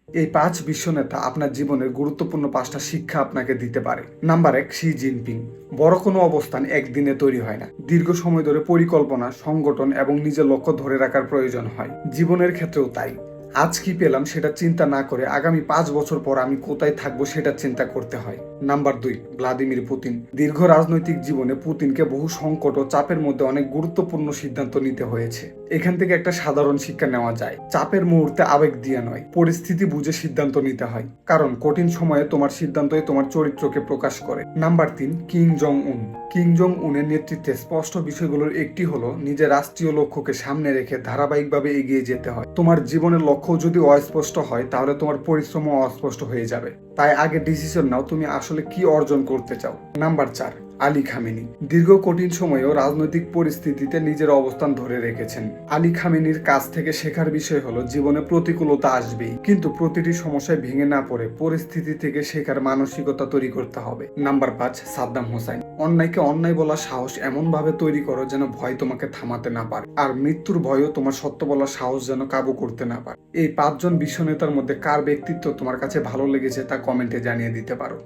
এই ৫ বিশ্বনেতা আপনার জীবনের গুরুত্বপূর্ণ ৫টা শিক্ষা আপনাকে দিতে পারে। Number ১, Xi Jinping. বড় কোনো অবস্থান একদিনে তৈরি হয় না। দীর্ঘ সময় ধরে পরিকল্পনা, সংগঠন এবং নিজের লক্ষ্য ধরে রাখার প্রয়োজন হয়। জীবনের ক্ষেত্রেও তাই। আজ কি পেলাম সেটা চিন্তা না করে আগামী ৫ বছর পর আমি কোথায় থাকবো সেটা চিন্তা করতে হয়। Number ২, Vladimir Putin. দীর্ঘ রাজনৈতিক জীবনে পুতিনকে বহু সংকট ও চাপের মধ্যে অনেক গুরুত্বপূর্ণ সিদ্ধান্ত নিতে হয়েছে। এখান থেকে একটা সাধারণ শিক্ষা নেওয়া যায়, চাপের মুহূর্তে আবেগ দিয়ে নয়, পরিস্থিতি বুঝে সিদ্ধান্ত নিতে হয়। কারণ কঠিন সময়ে তোমার সিদ্ধান্তই তোমার চরিত্রকে প্রকাশ করে। নাম্বার ৩, কিম জং উন। কিম জং উনের নেতৃত্বে স্পষ্ট বিষয়গুলোর একটি হলো নিজের রাষ্ট্রীয় লক্ষ্যকে সামনে রেখে ধারাবাহিকভাবে এগিয়ে যেতে হয়। তোমার জীবনের লক্ষ্য যদি অস্পষ্ট হয় তাহলে তোমার পরিশ্রমও অস্পষ্ট হয়ে যাবে। তাই আগে ডিসিশন নাও তুমি আসলে কি অর্জন করতে চাও। Number ৪, Ali Khamenei. দীর্ঘ কঠিন সময়েও রাজনৈতিক পরিস্থিতিতে নিজের অবস্থান ধরে রেখেছেন। আলী খামেনির কাছ থেকে শেখার বিষয় হলো জীবনে প্রতিকূলতা আসবেই, কিন্তু প্রতিটি সমস্যায় ভেঙে না পড়ে পরিস্থিতি থেকে শেখার মানসিকতা তৈরি করতে হবে। নাম্বার ৫, সাদ্দাম হোসাইন। অন্যায়কে অন্যায় বলার সাহস এমন ভাবে তৈরি করো যেন ভয় তোমাকে থামাতে না পারে, আর মৃত্যুর ভয়ও তোমার সত্য বলার সাহস যেন কাবু করতে না পারে। এই ৫ জন বিশ্ব নেতার মধ্যে কার ব্যক্তিত্ব তোমার কাছে ভালো লেগেছে তা কমেন্টে জানিয়ে দিতে পারো।